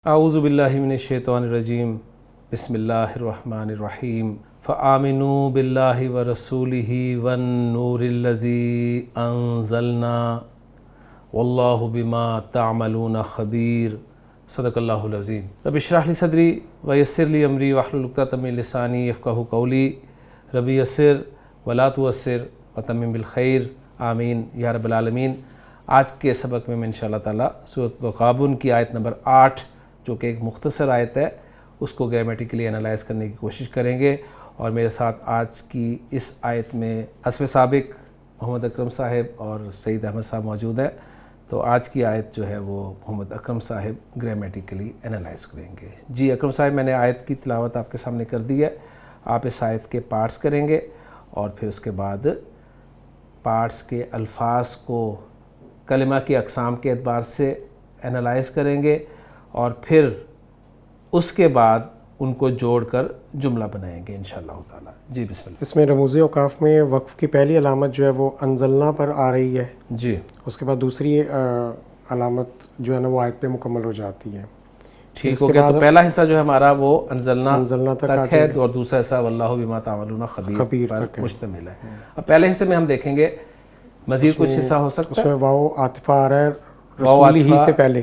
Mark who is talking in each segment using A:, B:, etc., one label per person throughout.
A: اعوذ باللہ من الشیطان الرجیم بسم اللہ الرحمن الرحیم فآمنوا باللہ ورسولہ والنور الذی انزلنا واللہ بما تعملون خبیر صدق اللہ العظیم۔ رب اشرح لی صدری ویسر لی امری واحلل عقدۃ من لسانی یفقہوا قولی رب یسر ولا تعسر وتمم بالخیر آمین یا رب العالمین۔ آج کے سبق میں انشاءاللہ تعالیٰ سورۃ تغابن کی آیت نمبر 8 جو کہ ایک مختصر آیت ہے اس کو گرامیٹیکلی انالائز کرنے کی کوشش کریں گے، اور میرے ساتھ آج کی اس آیت میں حسب سابق محمد اکرم صاحب اور سعید احمد صاحب موجود ہیں، تو آج کی آیت جو ہے وہ محمد اکرم صاحب گرامیٹیکلی انالائز کریں گے۔ جی اکرم صاحب، میں نے آیت کی تلاوت آپ کے سامنے کر دی ہے، آپ اس آیت کے پارٹس کریں گے اور پھر اس کے بعد پارٹس کے الفاظ کو کلمہ کی اقسام کے اعتبار سے انالائز کریں گے، اور پھر اس کے بعد ان کو جوڑ کر جملہ بنائیں گے انشاءاللہ تعالیٰ۔ جی بسم اللہ۔
B: اس میں رموز اوقاف میں وقف کی پہلی علامت جو ہے وہ انزلنا پر آ رہی ہے،
A: جی
B: اس کے بعد دوسری علامت جو ہے نا وہ آیت پہ مکمل ہو جاتی ہے۔
A: ٹھیک ہو گیا، تو پہلا حصہ جو ہے ہمارا وہ انزلنا تک ہے، اور دوسرا حصہ واللہ بما تعملون خبیر پر مشتمل ہے۔ اب پہلے حصے میں ہم دیکھیں گے مزید کچھ حصہ ہو سکتا ہے۔
B: اس میں واو عاطفہ آ رہا ہے رسول ہی سے پہلے،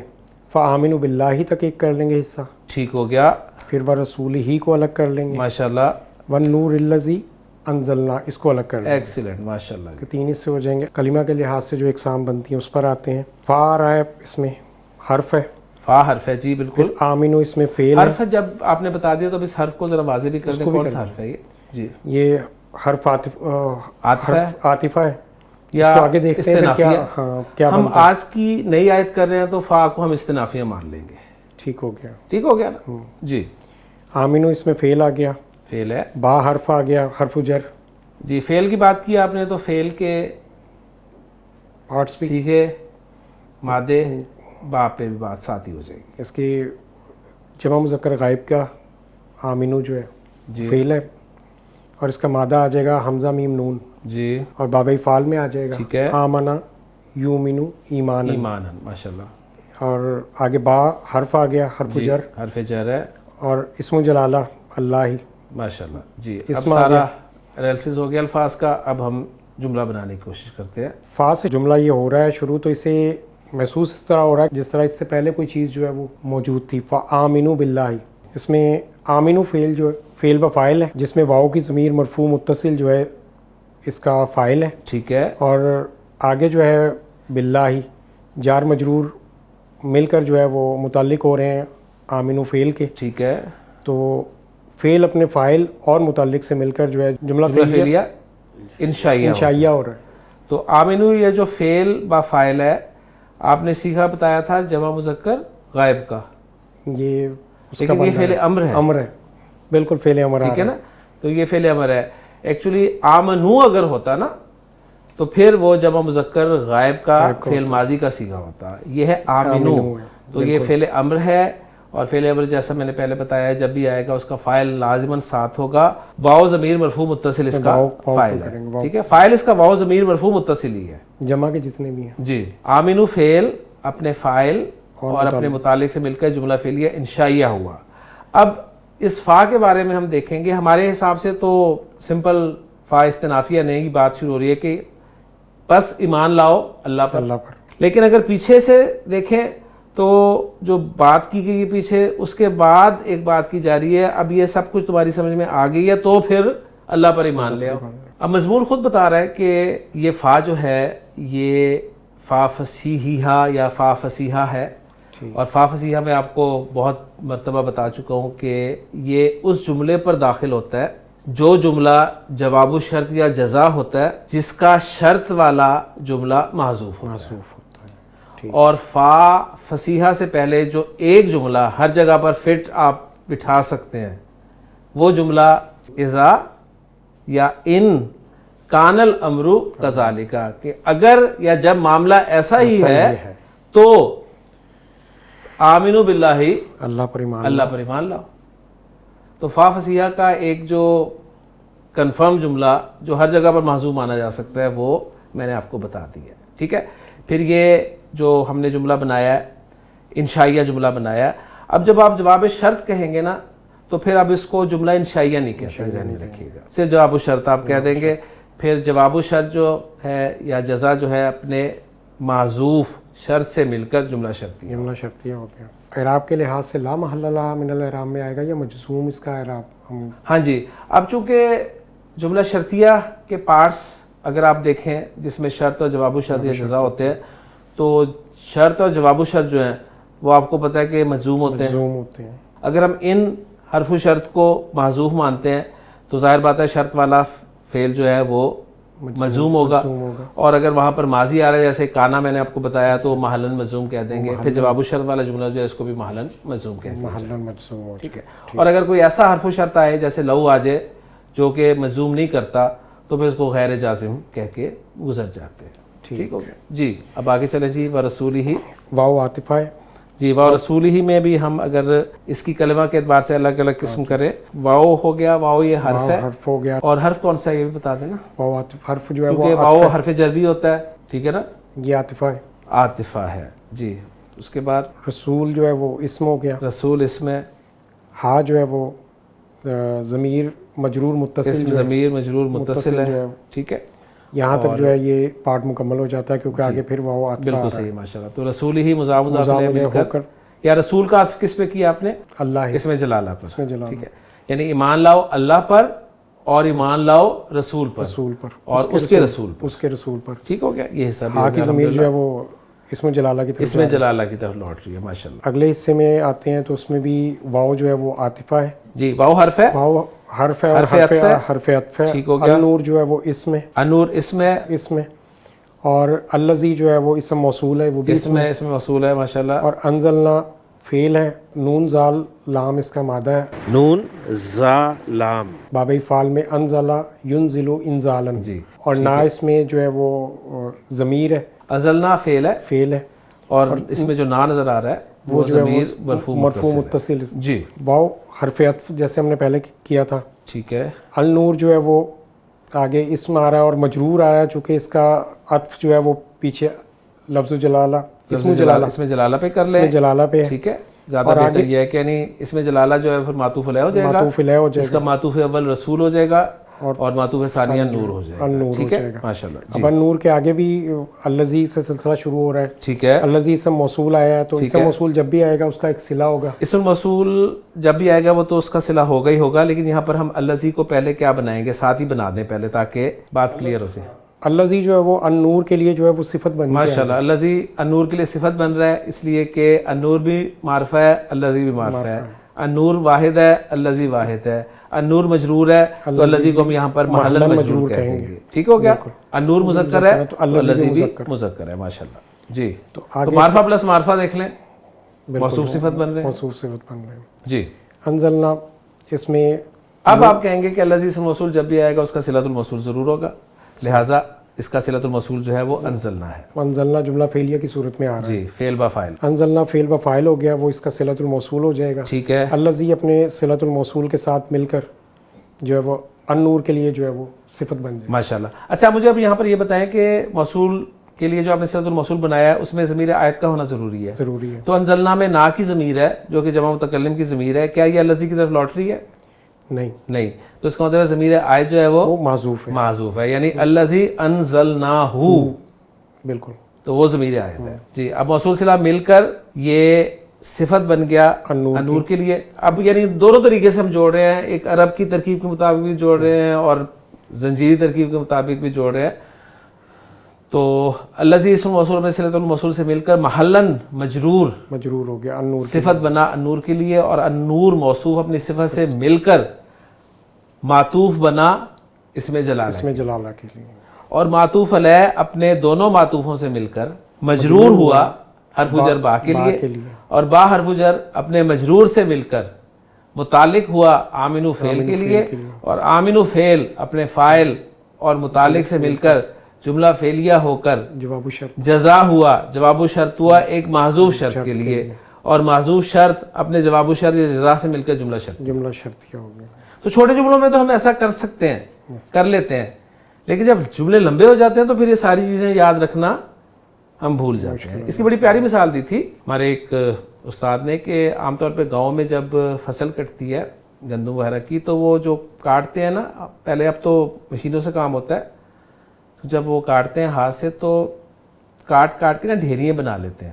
B: فآمنوا باللہ تک ایک کر لیں گے حصہ،
A: ٹھیک ہو گیا،
B: پھر ورسول ہی کو الگ کر لیں گے،
A: ماشاءاللہ،
B: والنور الذی انزلنا اس کو الگ کر لیں گے،
A: ایکسیلنٹ، ماشاءاللہ۔
B: کہ تین حصے ہو جائیں گے۔ کلمہ کے لحاظ سے جو اقسام بنتی ہیں اس پر آتے ہیں۔ فا آ رہا ہے، اس میں حرف ہے،
A: فا حرف ہے، جی بالکل۔
B: پھر آمنو اس میں فعل ہے۔
A: حرف جب آپ نے بتا دیا تو اب اس حرف کو ذرا واضح بھی کر دیں، کون سا حرف ہے یہ؟ جی
B: یہ حرف عاطفہ ہے،
A: یا
B: اس کو آگے دیکھتے ہیں کیا
A: ہم آج کی نئی آیت کر رہے ہیں تو فا کو ہم استنافیہ مان لیں گے۔
B: ٹھیک ہو گیا،
A: ٹھیک ہو گیا نا؟ جی
B: آمنو اس میں فعل آ گیا،
A: فعل ہے،
B: با حرف آ گیا، حرف جر۔
A: جی فعل کی بات کی آپ نے تو فعل کے
B: پارٹس بھی،
A: صیغے، مادے، با پہ بھی بات ساتھ ہی ہو جائے گی۔
B: اس کی جمع مذکر غائب کا آمنو جو ہے فعل ہے، اور اس کا مادہ آ جائے گا حمزہ میم نون،
A: جی،
B: اور بابئی فعال میں آ جائے گا،
A: ٹھیک ہے،
B: آمنا یومنو ایمان،
A: ایمانن، ماشاءاللہ۔
B: اور آگے با حرف آ گیا، حرف جر،
A: حرف جر ہے،
B: اور اسم جلالہ اللہ ہی،
A: ماشاءاللہ۔ جی اب
B: اسم
A: سارا انالیسس ہو گیا الفاظ کا، اب ہم جملہ بنانے کی کوشش کرتے ہیں۔
B: فا سے جملہ یہ ہو رہا ہے شروع، تو اسے محسوس اس طرح ہو رہا ہے جس طرح اس سے پہلے کوئی چیز جو ہے وہ موجود تھی۔ فآمنوا باللہ، اس میں آمنو فعل جو ہے فعل بفاعل ہے، جس میں واو کی ضمیر مرفوع متصل جو ہے اس کا فاعل ہے،
A: ٹھیک ہے،
B: اور آگے جو ہے باللہ جار مجرور مل کر جو ہے وہ متعلق ہو رہے ہیں آمنو فعل کے،
A: ٹھیک ہے،
B: تو فعل اپنے فاعل اور متعلق سے مل کر جو ہے جملہ فعلیہ انشائیہ ہو رہا ہے۔
A: تو آمنو یہ جو فعل با فاعل ہے، آپ نے سیکھا بتایا تھا جمع مذکر غائب کا،
B: یہ
A: لیکن یہ فعل امر ہے،
B: امر ہے، بالکل فعل امر،
A: ٹھیک ہے نا؟ تو یہ فعل امر ہے۔ ایکچولی آمنو اگر ہوتا نا تو پھر وہ جمع مذکر غائب کا فعل ماضی کا صیغہ ہوتا، یہ ہے آمنو، تو یہ فعل امر ہے، اور فعل امر جیسا میں نے پہلے بتایا ہے جب بھی آئے گا اس کا فاعل لازماً ساتھ ہوگا، واو ضمیر مرفوع متصل اس کا فاعل ہے، ٹھیک ہے، فاعل اس کا واو ضمیر مرفوع متصل ہی ہے،
B: جمع کے جتنے بھی ہیں۔
A: جی آمنو فعل اپنے فاعل اور اپنے متعلق سے مل کر جملہ فعلیہ انشائیہ ہوا۔ اب اس فا کے بارے میں ہم دیکھیں گے، ہمارے حساب سے تو سمپل فا استنافیہ نہیں کی بات شروع ہو رہی ہے کہ بس ایمان لاؤ اللہ پر، لیکن اگر پیچھے سے دیکھیں تو جو بات کی گئی پیچھے، اس کے بعد ایک بات کی جا رہی ہے، اب یہ سب کچھ تمہاری سمجھ میں آ گئی ہے تو پھر اللہ پر ایمان لے آؤ۔ اب مضمون خود بتا رہا ہے کہ یہ فا جو ہے یہ فا فصیحہ یا فا فصیحہ ہے، اور فا فصیحہ میں آپ کو بہت مرتبہ بتا چکا ہوں کہ یہ اس جملے پر داخل ہوتا ہے جو جملہ جواب الشرط یا جزا ہوتا ہے جس کا شرط والا جملہ محذوف ہوتا ہے، اور فا فصیحہ سے پہلے جو ایک جملہ ہر جگہ پر فٹ آپ بٹھا سکتے ہیں وہ جملہ اذا یا ان کان الامر کذالک، کہ اگر یا جب معاملہ ایسا ہی ہے تو آمنوا باللہ، اللہ پر ایمان لاؤ۔ تو فا فصیحہ کا ایک جو کنفرم جملہ جو ہر جگہ پر محذوف مانا جا سکتا ہے وہ میں نے آپ کو بتا دیا، ٹھیک ہے۔ پھر یہ جو ہم نے جملہ بنایا ہے انشائیہ جملہ بنایا ہے، اب جب آپ جواب شرط کہیں گے نا تو پھر اب اس کو جملہ انشائیہ نہیں کہتے، ذہن میں رکھیے گا، صرف جواب الشرط آپ کہہ دیں گے. پھر جواب الشرط جو ہے یا جزا جو ہے اپنے محذوف شرط سے مل کر جملہ شرطیہ.
B: جملہ شرطیہ ہو گیا. اعراب کے لحاظ سے لا محل لہا من الاعراب میں آئے گا یا مجزوم اس کا اعراب؟
A: ہاں جی، اب چونکہ جملہ شرطیہ کے پارٹس اگر آپ دیکھیں جس میں شرط اور جواب الشرط یا جزا ہوتے ہیں، تو شرط اور جواب الشرط جو ہیں وہ آپ کو پتہ ہے کہ مجزوم ہوتے ہیں. اگر ہم ان حرف و شرط کو محذوف مانتے ہیں تو ظاہر بات ہے شرط والا فعل جو ہے وہ مجزوم ہوگا، اور اگر وہاں پر ماضی آ رہا ہے جیسے کانا میں نے آپ کو بتایا تو محلن مجزوم کہہ دیں گے. پھر جواب الشرط والا جملہ جو ہے اس کو بھی محلن مجزوم کہہ دیں گے. ٹھیک ہے. اور اگر کوئی ایسا حرف و شرط آئے جیسے لو آ جائے جو کہ مجزوم نہیں کرتا تو پھر اس کو غیر جازم کہہ کے گزر جاتے ہیں. ٹھیک ہو گیا جی. اب آگے چلیں جی. ورسولہ ہی
B: واو عاطفہ ہے
A: جی. واو رسولہ ہی میں بھی ہم اگر اس کی کلمہ کے اعتبار سے الگ الگ قسم کریں، واو ہو گیا، واو یہ حرف ہے،
B: حرف ہو گیا.
A: اور حرف کون سا ہے یہ بھی بتا دینا،
B: واو عاطف حرف جو ہے
A: کیونکہ
B: وہ
A: واو حرف جر بھی ہوتا ہے. ٹھیک ہے نا،
B: یہ عاطفہ ہے.
A: عاطفہ ہے جی. اس کے بعد
B: رسول جو ہے وہ اسم ہو گیا.
A: رسول اس میں
B: ہا جو ہے وہ ضمیر مجرور متصل
A: اسم ضمیر مجرور متصل
B: جو
A: ہے.
B: ہے.
A: ٹھیک ہے.
B: یہاں تک جو ہے یہ پارٹ مکمل ہو جاتا ہے کیونکہ آگے پھر واو عاطفہ
A: بالکل صحیح ماشاءاللہ. تو رسول ہی مضاف مضاف
B: مضاف ہو کر
A: یا رسول کا عطف کس پہ کیا آپ نے؟
B: اللہ ہے.
A: اس میں جلالہ پر.
B: اس میں جلالہ.
A: ٹھیک ہے. یعنی ایمان لاؤ اللہ پر اور ایمان لاؤ رسول پر،
B: رسول پر
A: اور اس کے رسول پر.
B: اس کے رسول پر.
A: ٹھیک ہو گیا. یہ حصہ بھی
B: ہا کی ضمیر جو ہے وہ اس میں جلالہ کی طرف
A: اس میں جلالہ کی طرف لوٹ رہی ہے ماشاءاللہ.
B: اگلے حصے میں آتے ہیں تو اس میں بھی واو جو ہے وہ عاطفہ ہے.
A: جی. واو حرف ہے،
B: واو حرف ہے اور
A: حرف عطف ہے.
B: حرف عطف ہے.
A: ٹھیک ہو گیا.
B: النور جو ہے وہ اسم ہے.
A: انور اس میں،
B: اس میں. اور الذی جو ہے وہ اسم موصول ہے، وہ بھی
A: اس میں موصول ہے ماشاءاللہ.
B: اور انزلنا فعل ہے. نون زال لام اس کا مادہ ہے.
A: نون زا لام
B: باب فعل میں انزلا ینزل انزالا.
A: جی.
B: اور نا اس میں جو ہے وہ ضمیر ہے.
A: ازلنا فعل ہے،
B: فعل ہے.
A: اور اس میں جو نا نظر آ رہا ہے وہ ضمیر
B: مرفوع متصل.
A: جی.
B: واو حرف عطف جیسے ہم نے پہلے کیا تھا.
A: ٹھیک ہے.
B: النور جو ہے وہ آگے اسم آ رہا ہے اور مجرور آ رہا ہے چونکہ اس کا عطف جو ہے وہ پیچھے لفظ جلالہ اسم جلالہ
A: اس میں جلالہ پہ کر لیں.
B: اس میں جلالہ پہ ہے.
A: ٹھیک ہے. زیادہ بہتر یہ ہے کہ یعنی اس میں جلالہ جو ہے پھر معطوف علیہ ہو جائے گا.
B: معطوف علیہ ہو جائے
A: اس کا معطوف اول رسول ہو جائے گا اور معطوف ثانیہ نور ہو جائے گا.
B: النور
A: ٹھیک
B: ہو
A: ہے
B: جائے گا.
A: ماشاءاللہ.
B: اب النور کے آگے بھی الذی سے سلسلہ شروع ہو رہا ہے.
A: ٹھیک ہے.
B: الذی اسم موصول آیا ہے تو اسم موصول جب بھی آئے گا اس کا ایک صلہ ہوگا.
A: اسم موصول جب بھی آئے گا وہ تو اس کا صلہ ہوگا ہی ہوگا، لیکن یہاں پر ہم الذی کو پہلے کیا بنائیں گے؟ ساتھ ہی بنا دیں پہلے تاکہ بات کلیئر ہو جائے.
B: الذی جو ہے وہ النور کے لیے جو ہے وہ صفت بن گئی.
A: ماشاءاللہ. الذی النور کے لیے صفت بن رہا ہے اس لیے کہ النور بھی معرفہ ہے، الذی بھی معرفہ ہے. النور واحد ہے، الذی واحد ہے. النور مجرور ہے تو الذی کو ہم یہاں پر محلن مجرور کہہ دیں گے. ٹھیک ہو گیا. النور مذکر ہے تو الذی بھی مذکر ہے ماشاءاللہ. جی. تو معرفہ پلس معرفہ دیکھ لیں، موصوف صفت بن رہے ہیں.
B: موصوف صفت بن رہے ہیں.
A: جی.
B: انزلنا اس میں
A: اب آپ کہیں گے کہ الذی اسم موصول جب بھی آئے گا اس کا صلۃ الموصول ضرور ہوگا، لہٰذا اس کا صلۃ الموصول جو ہے وہ انزلنا ہے.
B: انزلنا جملہ فعلیہ کی صورت میں آ رہا ہے.
A: جی. فعل با فاعل.
B: انزلنا فعل با فاعل ہو گیا، وہ اس کا صلۃ الموصول ہو جائے گا.
A: ٹھیک ہے.
B: الذی اپنے صلۃ الموصول کے ساتھ مل کر جو ہے وہ النور کے لیے جو ہے وہ صفت بن جائے.
A: ماشاءاللہ. اچھا مجھے اب یہاں پر یہ بتائیں کہ موصول کے لیے جو آپ نے صلۃ الموصول بنایا ہے اس میں ضمیر عائد کا ہونا ضروری ہے.
B: ضروری ہے.
A: تو انزلنا میں نا کی ضمیر ہے جو کہ جمع متکلم کی ضمیر ہے، کیا یہ الذی کی طرف لوٹ رہی ہے؟ نہیں. تو اس کا مطلب ضمیر عائد جو ہے وہ
B: معذوف ہے.
A: معذوف ہے، یعنی الذی انزلناہ.
B: بالکل.
A: تو وہ ضمیر عائد ہے. جی. اب موصول صلہ مل کر یہ صفت بن گیا النور کے لیے. اب یعنی دونوں طریقے سے ہم جوڑ رہے ہیں، ایک عرب کی ترکیب کے مطابق بھی جوڑ رہے ہیں اور زنجیری ترکیب کے مطابق بھی جوڑ رہے ہیں. تو الذی اسم موصول میں صلۃ الموصول سے مل کر محلن مجرور
B: ہو گیا النور.
A: صفت بنا النور کے لیے، اور النور موصوف اپنی صفت سے مل کر معطوف بنا اسم جلالہ
B: کے لیے.
A: اور معطوف علیہ اپنے دونوں معطوفوں سے مل کر مجرور ہوا حرف جر با کے لیے، اور با حرف جر اپنے مجرور سے مل کر متعلق ہوا آمنو فعل کے لیے، اور آمنو فعل اپنے فاعل اور متعلق سے مل کر جملہ فعلیہ ہو کر
B: جواب شرط
A: جزا ہوا، جواب شرط ہوا ایک محذوف شرط کے لیے، اور محذوف شرط اپنے جواب شرط یا جزا سے مل کر جملہ
B: شرط کیا ہوگا.
A: تو چھوٹے جملوں میں تو ہم ایسا کر سکتے ہیں، کر لیتے ہیں، لیکن جب جملے لمبے ہو جاتے ہیں تو پھر یہ ساری چیزیں یاد رکھنا ہم بھول جاتے ہیں. اس کی بڑی پیاری مثال دی تھی ہمارے ایک استاد نے کہ عام طور پہ گاؤں میں جب فصل کٹتی ہے گندم وغیرہ کی تو وہ جو کاٹتے ہیں نا, پہلے اب تو مشینوں سے کام ہوتا ہے, تو جب وہ کاٹتے ہیں ہاتھ سے تو کاٹ کے نا ڈھیریاں بنا لیتے ہیں.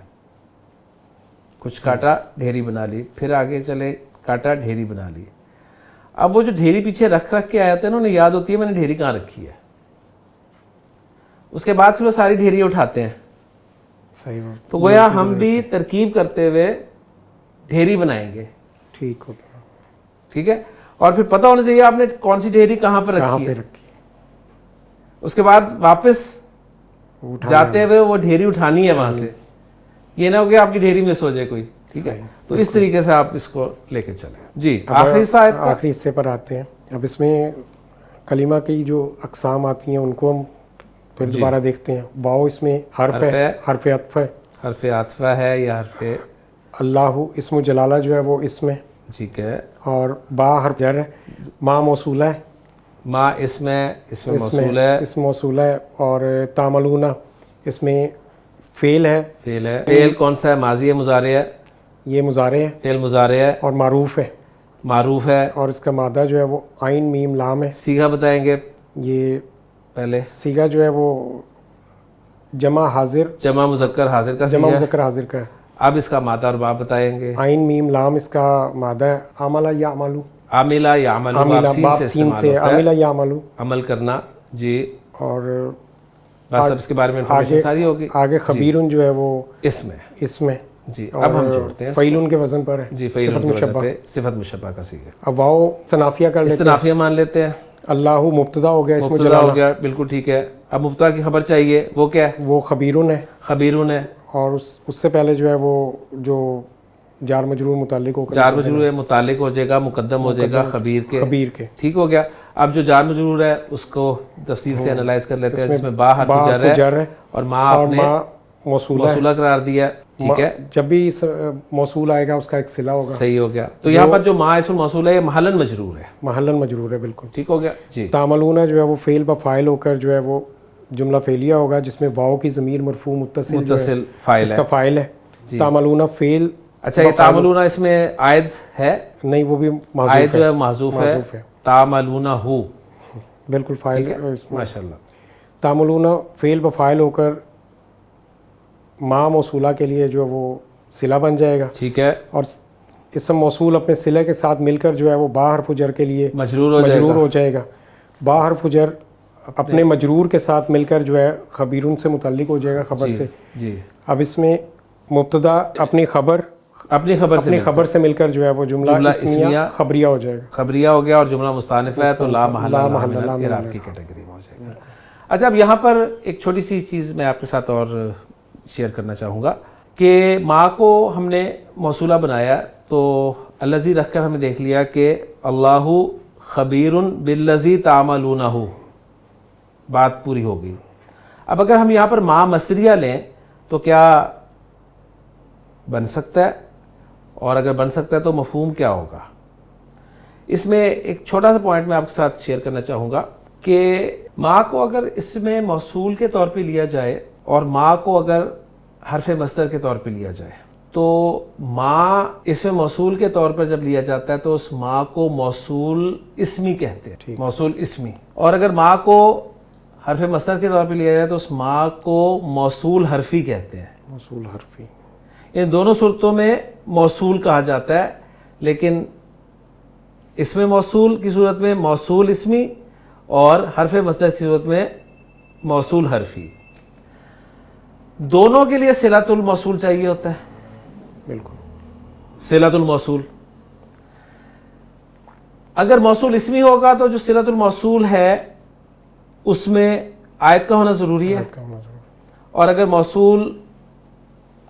A: کچھ کاٹا ڈھیری بنا لی, پھر آگے چلے کاٹا ڈھیری بنا لی. اب وہ جو ڈھیری پیچھے رکھ کے آئے ہوتے ہیں نا, انہیں یاد ہوتی ہے میں نے ڈھیری کہاں رکھی ہے. اس کے بعد پھر وہ ساری ڈھیریاں اٹھاتے ہیں.
B: صحیح.
A: تو گویا ہم بھی ترکیب کرتے ہوئے ڈھیری بنائیں گے.
B: ٹھیک ہو گیا.
A: ٹھیک ہے, اور پھر پتہ ہونا چاہیے آپ نے کون سی ڈھیری کہاں پر رکھی ہے. اس کے بعد واپس جاتے ہوئے وہ ڈھیری اٹھانی ہے وہاں سے, یہ نہ ہو کہ آپ کی ڈھیری مس ہو جائے کوئی. ٹھیک ہے, تو اس طریقے سے آپ اس کو لے کے چلیں. جی آخری
B: حصے پر آتے ہیں. اب اس میں کلمہ کی جو اقسام آتی ہیں ان کو ہم پھر دوبارہ دیکھتے ہیں. واو اس میں حرف ہے, حرف عطف ہے.
A: حرف عطف ہے یا حرف
B: اللہ اسم و جلالہ جو ہے وہ اسم ہے.
A: ٹھیک ہے.
B: اور با حرف جر ہے. ما موصولہ ہے.
A: ما اسم ہے, اسم موصول ہے.
B: اسم موصول ہے. اور تعملون اس میں فعل ہے.
A: فعل ہے. فعل کون سا ہے؟ ماضی ہے مضارع ہے؟
B: یہ مضارع ہے.
A: فعل مضارع ہے.
B: اور معروف ہے.
A: معروف ہے.
B: اور اس کا مادہ جو ہے وہ عین میم لام ہے.
A: صیغہ بتائیں گے
B: یہ
A: پہلے.
B: صیغہ جو ہے وہ جمع حاضر,
A: جمع مذکر حاضر کا
B: جمع مذکر حاضر کا ہے.
A: اب اس کا مادہ اور باب بتائیں گے.
B: عین میم لام اس کا مادہ ہے. عملہ یا عملو.
A: عاملہ یا عملو,
B: باب سین سے عاملہ یا عملو,
A: عمل کرنا. جی.
B: اور
A: بس اب اس کے بارے میں انفارمیشن ساری ہوگی.
B: آگے خبیرن جو ہے وہ
A: اسم ہے.
B: اسم ہے.
A: جی اب ہم جوڑتے ہیں.
B: فعیل کے وزن پر ہے.
A: جی فعیل کے وزن پہ صفت مشبہ کا صیغہ.
B: اب واو استنافیہ کر لیتے ہیں.
A: استنافیہ مان لیتے ہیں.
B: اللہ مبتدا ہو گیا, اسم
A: مبتدا ہو گیا, بالکل ٹھیک ہے. اب مبتدا کی خبر چاہیے, وہ کیا ہے؟
B: وہ خبیرن ہے.
A: خبیرن ہے.
B: اور اس سے پہلے جو ہے وہ جو جار مجرور متعلق ہو,
A: جار مجرور ہے متعلق ہو جائے گا, مقدم ہو جائے گا خبیر کے. ٹھیک ہو گیا. اب جو جار مجرور ہے اس کو تفصیل سے انالائز کر لیتے ہیں, جس میں با حرف جر ہے اور ما آپ نے موصولہ قرار دیا. ٹھیک ہے.
B: جب بھی موصول آئے گا اس کا ایک صلہ ہوگا.
A: صحیح ہو گیا. تو یہاں پر جو ما اسم موصول ہے یہ محلاً مجرور ہے.
B: محلاً مجرور ہے, بالکل
A: ٹھیک ہو گیا. جی.
B: تعملون جو ہے وہ فعل با فاعل ہو کر جو ہے وہ جملہ فعلیہ ہوگا, جس میں واو کی ضمیر مرفوع متصل
A: فاعل
B: اس کا فاعل ہے. تعملون فعل.
A: اچھا یہ تعملون اس میں عائد ہے؟
B: نہیں, وہ بھی
A: عائد جو ہے محذوف ہے. تعملون ہو
B: بالکل فاعل ہے.
A: ماشاءاللہ.
B: تعملون فعل با فاعل ہو کر ما موصولہ کے لیے جو وہ صلہ بن جائے گا.
A: ٹھیک ہے.
B: اور اسم موصول اپنے صلہ کے ساتھ مل کر جو ہے وہ با حرف جر کے لیے مجرور ہو جائے گا. با حرف جر اپنے مجرور کے ساتھ مل کر جو ہے خبیرن سے متعلق ہو جائے گا, خبر سے.
A: جی.
B: اب اس میں مبتدا اپنی خبر سے مل کر جو ہے وہ جملہ اسمیہ خبریہ ہو جائے گا.
A: خبریہ ہو گیا. اور جملہ مستانف ہے تو لا محل اعراب کی کیٹیگری میں ہو جائے گا. اچھا اب یہاں پر ایک چھوٹی سی چیز میں آپ کے ساتھ اور شیئر کرنا چاہوں گا کہ ما کو ہم نے موصولہ بنایا تو الذی رکھ کر ہمیں دیکھ لیا کہ اللہ خبیر بالذی تعملونہ, بات پوری ہو گئی. اب اگر ہم یہاں پر ما مصدریہ لیں تو کیا بن سکتا ہے؟ اور اگر بن سکتا ہے تو مفہوم کیا ہوگا؟ اس میں ایک چھوٹا سا پوائنٹ میں آپ کے ساتھ شیئر کرنا چاہوں گا کہ ما کو اگر اس میں موصول کے طور پہ لیا جائے اور ما کو اگر حرف مصدر کے طور پہ لیا جائے تو ما اس میں موصول کے طور پر جب لیا جاتا ہے تو اس ما کو موصول اسمی کہتے ہیں. موصول اسمی. اور اگر ما کو حرف مصدر کے طور پہ لیا جائے تو اس ما کو موصول حرفی کہتے ہیں.
B: موصول حرفی.
A: ان دونوں صورتوں میں موصول کہا جاتا ہے, لیکن اس میں موصول کی صورت میں موصول اسمی اور حرف مصدر کی صورت میں موصول حرفی. دونوں کے لیے صلۃ الموصول چاہیے ہوتا ہے.
B: بالکل.
A: صلۃ الموصول اگر موصول اسمی ہوگا تو جو صلۃ الموصول ہے اس میں عائد کا ہونا ضروری ہے, اور اگر موصول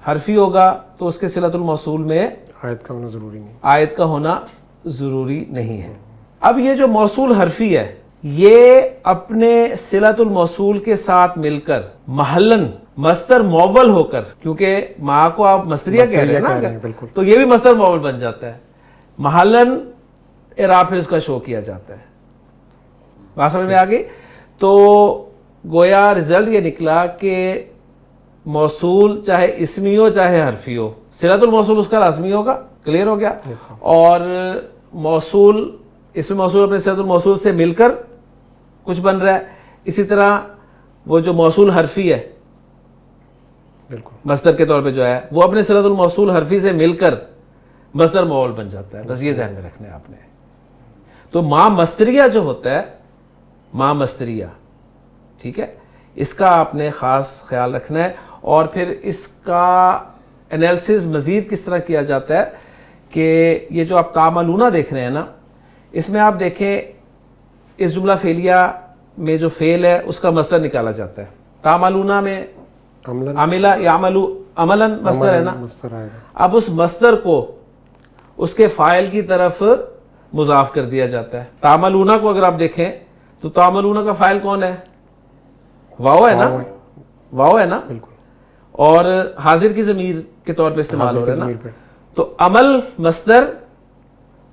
A: حرفی ہوگا تو اس کے صلۃ الموصول میں
B: عائد کا ہونا ضروری نہیں.
A: عائد کا ہونا ضروری نہیں ہے. اب یہ جو موصول حرفی ہے یہ اپنے صلۃ الموصول کے ساتھ مل کر محلاً مصدر موول ہو کر, کیونکہ ما کو آپ مصدریہ کہہ رہے ہیں نا اگر, تو یہ بھی مصدر موول بن جاتا ہے. محلاً اعراب پھر اس کا شو کیا جاتا ہے. بات سمجھ میں آ گئی؟ تو گویا رزلٹ یہ نکلا کہ موصول چاہے اسمی ہو چاہے حرفی ہو، صلۃ الموصول اس کا لازمی ہوگا. کلیئر ہو گیا؟ اور موصول اسم موصول اپنے صلۃ الموصول سے مل کر کچھ بن رہا ہے. اسی طرح وہ جو موصول حرفی ہے
B: بالکل
A: مصدر کے طور پہ جو ہے وہ اپنے صلۃ الموصول حرفی سے مل کر مصدر مفعول بن جاتا ہے. بس یہ ذہن میں رکھنا ہے آپ نے. تو ما مصدریہ جو ہوتا ہے، ما مصدریہ، ٹھیک ہے، اس کا آپ نے خاص خیال رکھنا ہے. اور پھر اس کا انالیسز مزید کس طرح کیا جاتا ہے کہ یہ جو آپ تعملون دیکھ رہے ہیں نا، اس میں آپ دیکھیں اس جملہ فعلیہ میں جو فعل ہے اس کا مصدر نکالا جاتا ہے. تعملون میں عملہ یعملو عملاً مصدر ہے نا.
B: مصدر آئے گا.
A: اب اس مصدر کو اس کے فاعل کی طرف مضاف کر دیا جاتا ہے. تعملون کو اگر آپ دیکھیں تو تعملون کا فاعل کون ہے؟ واو ہے نا، واو ہے نا،
B: بالکل.
A: اور حاضر کی ضمیر کے طور پہ استعمال ہو رہا ہے نا.
B: ضمیر پہ.
A: تو عمل مصدر،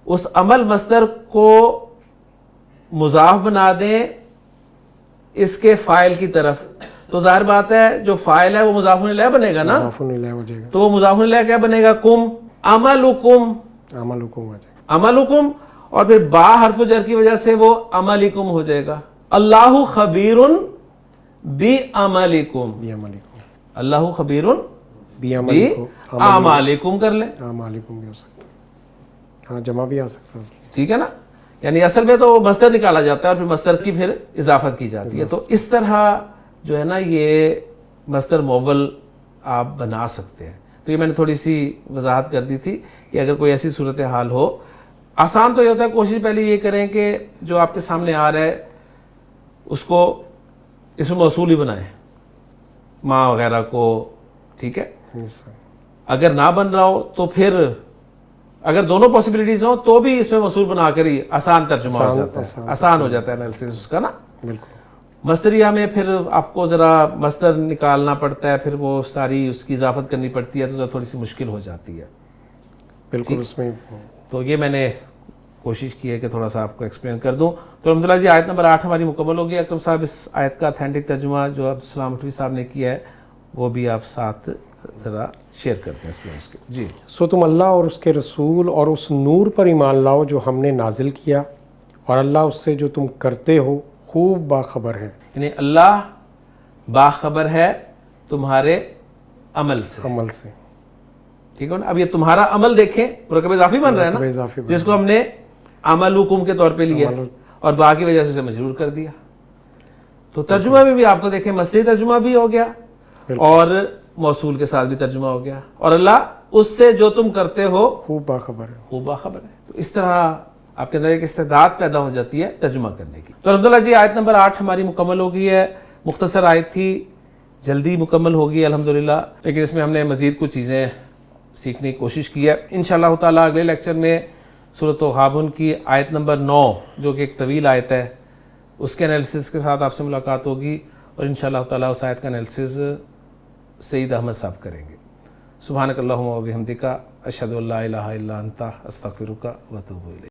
A: اس عمل مصدر کو مضاف بنا دیں اس کے فاعل کی طرف، تو ظاہر بات ہے جو فاعل ہے وہ مضاف الیہ بنے گا نا.
B: مضاف الیہ ہو جائے گا.
A: تو مضاف الیہ کیا بنے گا؟ کم. عملکم،
B: عملکم آ جائے گا.
A: عملکم، اور پھر با حرف جر کی وجہ سے وہ عملکم ہو جائے گا. اللہ خبیر بعملکم،
B: بعملکم.
A: اللہ خبیر
B: بعملکم.
A: بعملکم کر لیں.
B: عملکم بھی ہو سکتا ہے. ہاں جمع بھی آ سکتا ہے.
A: ٹھیک ہے نا. یعنی اصل میں تو مصدر نکالا جاتا ہے اور پھر مصدر کی پھر اضافت کی جاتی ہے. تو اس طرح جو ہے نا یہ مصدر موول آپ بنا سکتے ہیں. تو یہ میں نے تھوڑی سی وضاحت کر دی تھی کہ اگر کوئی ایسی صورتحال ہو. آسان تو یہ ہوتا ہے، کوشش پہلے یہ کریں کہ جو آپ کے سامنے آ رہا ہے اس کو اسم موصول ہی بنائیں، ماں وغیرہ کو. ٹھیک ہے. اگر نہ بن رہا ہو تو پھر اگر دونوں پاسبلٹیز ہوں تو بھی اس میں موصول بنا کر ہی آسان ترجمہ ہو جاتا ہے، آسان ہو جاتا ہے انالیسس اس کا نا.
B: بالکل.
A: مصدریہ میں پھر آپ کو ذرا مصدر نکالنا پڑتا ہے، پھر وہ ساری اس کی اضافت کرنی پڑتی ہے، تو ذرا تھوڑی سی مشکل ہو جاتی ہے.
B: بالکل. اس میں
A: تو یہ میں نے کوشش کی ہے کہ تھوڑا سا آپ کو ایکسپلین کر دوں. تو الحمدللہ جی آیت نمبر 8 ہماری مکمل ہو گئی. اکرم صاحب اس آیت کا اتھینٹک ترجمہ جو عبدالسلام اٹھوی صاحب نے کیا ہے وہ بھی آپ ساتھ ذرا شیئر کرتے ہیں اسٹوڈنٹس کے. جی.
B: سو تم اللہ اور اس کے رسول اور اس نور پر ایمان لاؤ جو ہم نے نازل کیا، اور اللہ اس سے جو تم کرتے ہو خوب باخبر ہے.
A: یعنی اللہ باخبر ہے تمہارے عمل سے.
B: عمل سے.
A: ٹھیک ہے نا. اب یہ تمہارا عمل دیکھیں مرکب اضافی بن رہا ہے نا،
B: اضافی
A: جس کو ہم نے عملکم کے طور پہ لیا اور باقی وجہ سے اسے مجرور کر دیا. تو ترجمہ میں بھی آپ کو دیکھیں مصدری ترجمہ بھی ہو گیا اور موصول کے ساتھ بھی ترجمہ ہو گیا. اور اللہ اس سے جو تم کرتے ہو
B: خوب باخبر ہے.
A: خوب باخبر ہے. تو اس طرح آپ کے اندر ایک استعداد پیدا ہو جاتی ہے ترجمہ کرنے کی. تو الحمدللہ جی آیت نمبر 8 ہماری مکمل ہو گئی ہے. مختصر آیت تھی، جلدی مکمل ہوگی الحمدللہ، لیکن اس میں ہم نے مزید کچھ چیزیں سیکھنے کی کوشش کی ہے. انشاءاللہ تعالیٰ اگلے لیکچر میں سورۃ غابن کی آیت نمبر 9 جو کہ ایک طویل آیت ہے اس کے انالیسس کے ساتھ آپ سے ملاقات ہوگی، اور انشاءاللہ تعالیٰ اس آیت کا انالیسس سعید احمد صاحب کریں گے. سبحانک اللہم و بحمدک اشہد ان لا الہ الا انت استغفرک و اتوب الیک.